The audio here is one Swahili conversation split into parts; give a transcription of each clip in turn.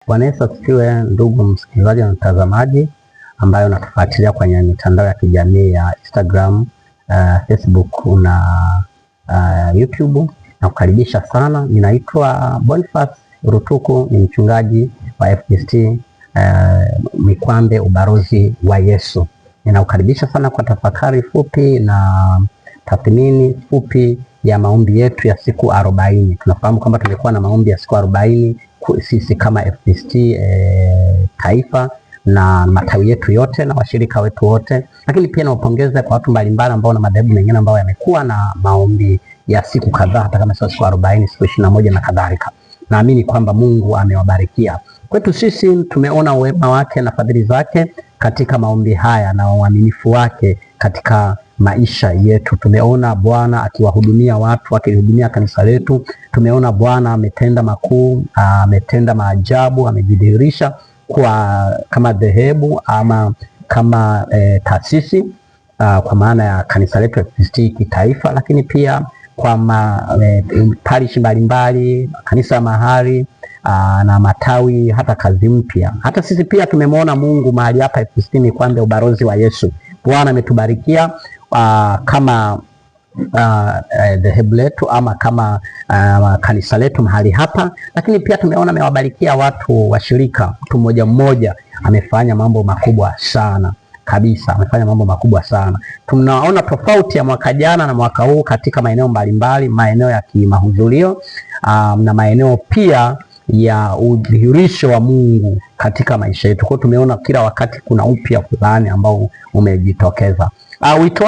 Bwana Yesu asifiwe, ndugu msikilizaji na mtazamaji ambayo unatufuatilia kwenye mitandao ya kijamii ya Instagram, Facebook na YouTube. Nakukaribisha sana. Ninaitwa Boniface Rutuku, ni mchungaji wa FPCT Mikwambe, ubalozi wa Yesu. Ninakukaribisha sana kwa tafakari fupi na tathmini fupi ya maombi yetu ya siku 40. Tunafahamu kwamba tumekuwa na maombi ya siku 40 sisi kama FPCT taifa na matawi yetu yote na washirika wetu wote, lakini pia nawapongeza kwa watu mbalimbali ambao na madhehebu mengine ambao yamekuwa na maombi ya siku kadhaa, hata kama sio siku 40, siku 21 na kadhalika. Naamini kwamba Mungu amewabarikia. Kwetu sisi tumeona wema wake na fadhili zake katika maombi haya na uaminifu wake katika maisha yetu. Tumeona Bwana akiwahudumia watu, akihudumia kanisa letu. Tumeona Bwana ametenda makuu, ametenda maajabu, amejidhihirisha kama dhehebu ama kama taasisi, kwa maana ya kanisa letu FPCT kitaifa, lakini pia kwa parish mbalimbali, kanisa mahali na matawi, hata kazi mpya. Hata sisi pia tumemwona Mungu mahali hapa FPCT Mikwambe, ubalozi wa Yesu. Bwana ametubarikia kama dhehebu letu ama kama kanisa letu mahali hapa, lakini pia tumeona amewabarikia watu washirika. Mtu mmoja mmoja amefanya mambo makubwa sana kabisa, amefanya mambo makubwa sana. Tunaona tofauti ya mwaka jana na mwaka huu katika maeneo mbalimbali, maeneo ya kimahudhurio na maeneo pia ya udhihirisho wa Mungu katika maisha yetu. Kwa tumeona kila wakati kuna upya fulani ambao umejitokeza. Wito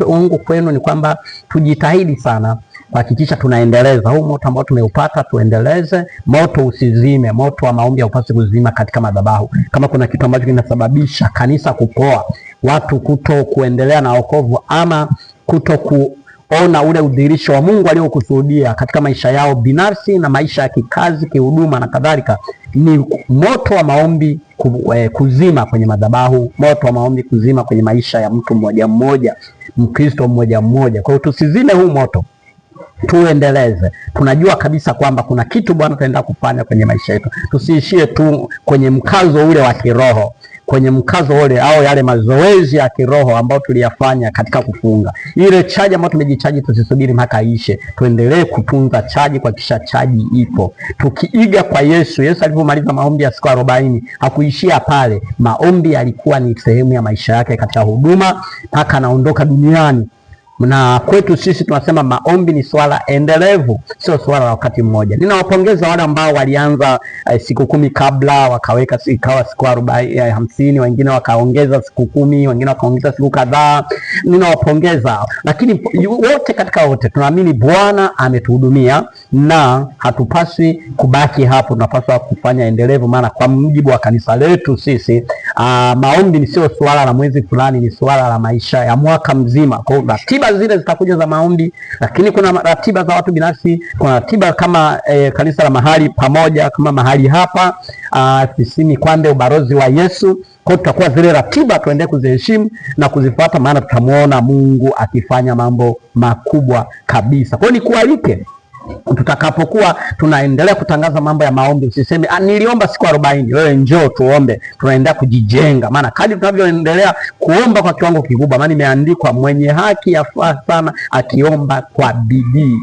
wangu kwenu ni kwamba tujitahidi sana kuhakikisha tunaendeleza huu moto ambao tumeupata. Tuendeleze moto, usizime. Moto wa maombi haupaswi kuzima katika madhabahu. Kama kuna kitu ambacho kinasababisha kanisa kupoa, watu kuto kuendelea na wokovu ama kuto kuona ule udhihirisho wa Mungu aliokusudia katika maisha yao binafsi na maisha ya kikazi, kihuduma na kadhalika, ni moto wa maombi kuzima kwenye madhabahu, moto wa maombi kuzima kwenye maisha ya mtu mmoja mmoja, Mkristo mmoja mmoja. Kwa hiyo tusizime huu moto, tuendeleze. Tunajua kabisa kwamba kuna kitu Bwana ataenda kufanya kwenye maisha yetu. Tusiishie tu kwenye mkazo ule wa kiroho, kwenye mkazo ule au yale mazoezi ya kiroho ambayo tuliyafanya katika kufunga. Ile chaji ambayo tumejichaji tusisubiri mpaka ishe. Tuendelee kutunza chaji kwa kisha chaji ipo. Tukiiga kwa Yesu. Yesu alipomaliza maombi ya siku 40 hakuishia pale. Maombi yalikuwa ni sehemu ya maisha yake katika huduma mpaka anaondoka duniani. Na kwetu sisi tunasema maombi ni swala endelevu, sio swala la wakati mmoja. Ninawapongeza wale ambao walianza siku 10 kabla, wakaweka ikawa siku 40, 50, wengine wakaongeza siku 10, wengine wakaongeza siku kadhaa. Ninawapongeza, lakini wote katika wote tunaamini Bwana ametuhudumia na hatupaswi kubaki hapo. Tunapaswa kufanya endelevu, maana kwa mujibu wa kanisa letu sisi maombi ni sio swala la mwezi fulani, ni swala la maisha ya mwaka mzima. Kwa hiyo ratiba zile zitakuja za maombi, lakini kuna ratiba za watu binafsi, kuna ratiba kama kanisa la mahali pamoja, kama mahali hapa FPCT Mikwambe, ubalozi wa Yesu. Kwa hiyo tutakuwa zile ratiba tuendelee kuziheshimu na kuzifuata, maana tutamuona Mungu akifanya mambo makubwa kabisa. Kwa hiyo nikualike, tutakapokuwa tunaendelea kutangaza mambo ya maombi, usiseme niliomba siku 40. Wewe njoo tuombe. Tunaendelea kujijenga, maana kadri tunavyoendelea kuomba kwa kiwango kikubwa, maana imeandikwa mwenye haki yafaa sana akiomba kwa bidii.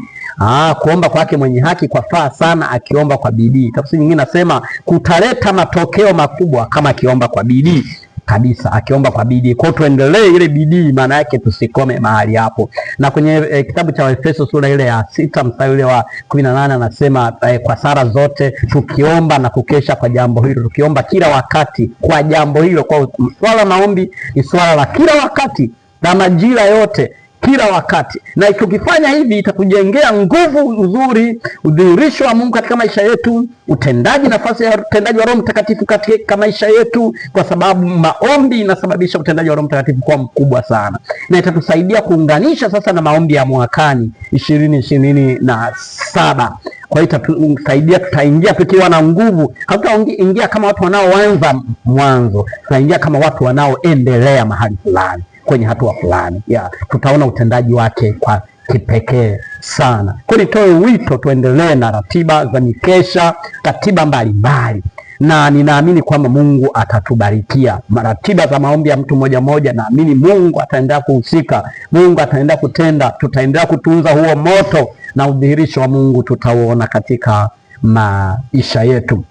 Kuomba kwake mwenye haki kwafaa sana akiomba kwa bidii. Tafsiri nyingine nasema kutaleta matokeo makubwa kama akiomba kwa bidii kabisa, akiomba kwa bidii. Kwa tuendelee ile bidii, maana yake tusikome mahali hapo. Na kwenye kitabu cha Efeso sura ile ya 6 mstari ule wa 18 anasema kwa sala zote tukiomba na kukesha kwa jambo hilo, tukiomba kila wakati kwa jambo hilo. Kwa swala maombi ni swala la kila wakati na majira yote, kila wakati. Na tukifanya hivi itatujengea nguvu nzuri, udhihirisho wa Mungu katika maisha yetu, utendaji, nafasi ya utendaji wa Roho Mtakatifu katika maisha yetu, kwa sababu maombi inasababisha utendaji wa Roho Mtakatifu kuwa mkubwa sana. Na itatusaidia kuunganisha sasa na maombi ya mwakani 2027. Kwa hiyo itatusaidia, tutaingia tukiwa na nguvu. Hatutaingia kama watu wanaoanza mwanzo, tutaingia kama watu wanaoendelea mahali fulani, kwenye hatua fulani. Tutaona utendaji wake kwa kipekee sana. Kwa nitoe wito tuendelee na ratiba za mikesha, ratiba mbalimbali, na ninaamini kwamba Mungu atatubarikia. Ratiba za maombi ya mtu mmoja mmoja, naamini Mungu ataendelea kuhusika, Mungu ataendelea kutenda, tutaendelea kutunza huo moto na udhihirisho wa Mungu tutauona katika maisha yetu.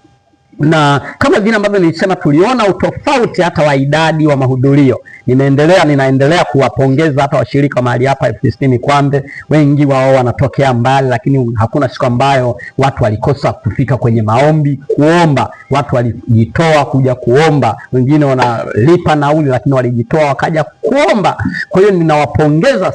Na kama vile ambavyo nilisema, tuliona utofauti hata wa idadi wa mahudhurio. Ninaendelea kuwapongeza hata washirika mahali hapa FPCT Mikwambe, wengi wao wanatokea mbali, lakini hakuna siku ambayo watu walikosa kufika kwenye maombi kuomba. Watu walijitoa kuja kuomba, wengine wanalipa nauli lakini walijitoa wakaja kuomba. Kwa hiyo ninawapongeza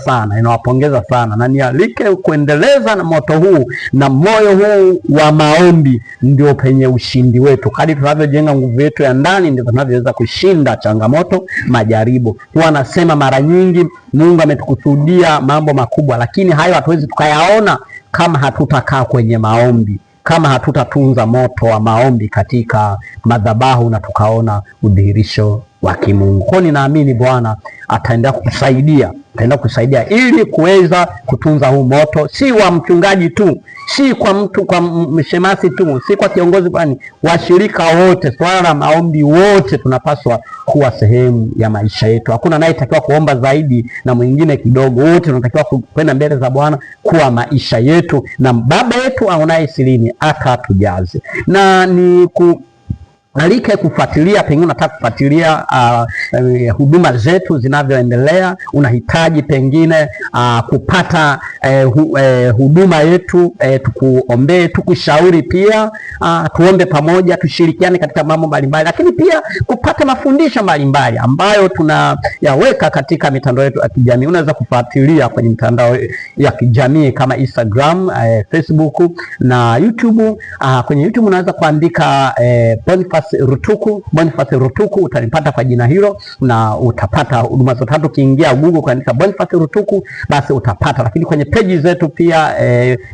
sana, na nialike kuendeleza na moto huu na moyo huu wa maombi, ndio penye ushindi wetu. Kadri tunavyojenga nguvu yetu ya ndani, ndio tunavyoweza kushinda changamoto, majaribu. Huwa nasema mara nyingi, Mungu ametukusudia mambo makubwa, lakini hayo hatuwezi tukayaona kama hatutakaa kwenye maombi, kama hatutatunza moto wa maombi katika madhabahu na tukaona udhihirisho wa kimungu. Kwa ninaamini Bwana ataendelea kusaidia ili kuweza kutunza huu moto, si wa mchungaji tu, si kwa mtu, kwa mshemasi tu, si kwa kiongozi bali washirika wote. Swala la maombi, wote tunapaswa kuwa sehemu ya maisha yetu. Hakuna anayetakiwa kuomba zaidi na mwingine kidogo, wote tunatakiwa kwenda mbele za Bwana kuwa maisha yetu, na Baba yetu aonaye sirini atatujaze. Na ni alike kufuatilia, pengine unataka kufuatilia huduma zetu zinavyoendelea, unahitaji pengine kupata huduma yetu, tukuombee, tukushauri pia, tuombe pamoja, tushirikiane katika mambo mbalimbali, lakini pia kupata mafundisho mbalimbali ambayo tunayaweka katika mitandao yetu ya kijamii. Unaweza kufuatilia kwenye mitandao ya kijamii kama Instagram, Facebook na YouTube. Kwenye YouTube unaweza kuandika Boniface Rutuku, utanipata kwa jina hilo na utapata huduma zote. Hata ukiingia Google kuandika Boniface Rutuku basi utapata. Lakini kwenye page zetu pia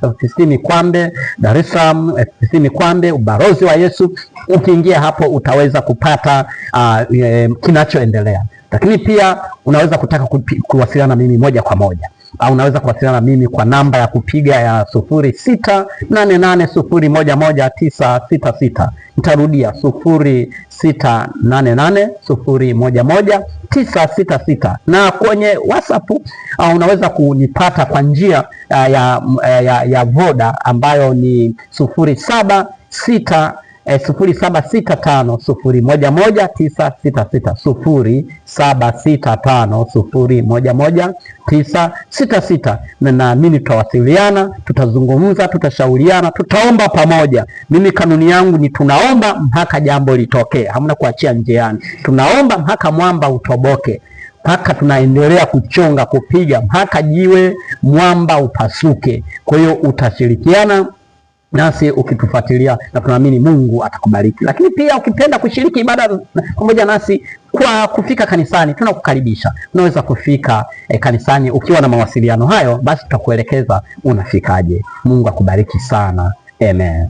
FPCT Mikwambe Dar es Salaam, FPCT Mikwambe Ubalozi wa Yesu, ukiingia hapo utaweza kupata kinachoendelea. Lakini pia unaweza kutaka kuwasiliana na mimi moja kwa moja, au unaweza kuwasiliana na mimi kwa namba ya kupiga ya 0688011966. Nitarudia 0688011966. Na kwenye WhatsApp unaweza kunipata kwa njia ya Voda ambayo ni 0765011966, 0765011966. Na naamini tutawasiliana, tutazungumza, tutashauriana, tutaomba pamoja. Mimi kanuni yangu ni tunaomba mpaka jambo litokee, hamna kuachia njiani. Tunaomba mpaka mwamba utoboke, mpaka tunaendelea kuchonga, kupiga mpaka jiwe mwamba upasuke. Kwa hiyo utashirikiana nasi ukitufuatilia, na tunaamini Mungu atakubariki. Lakini pia ukipenda kushiriki ibada pamoja nasi kwa kufika kanisani, tunakukaribisha. Unaweza kufika kanisani. Ukiwa na mawasiliano hayo, basi tutakuelekeza unafikaje. Mungu akubariki sana. Amen.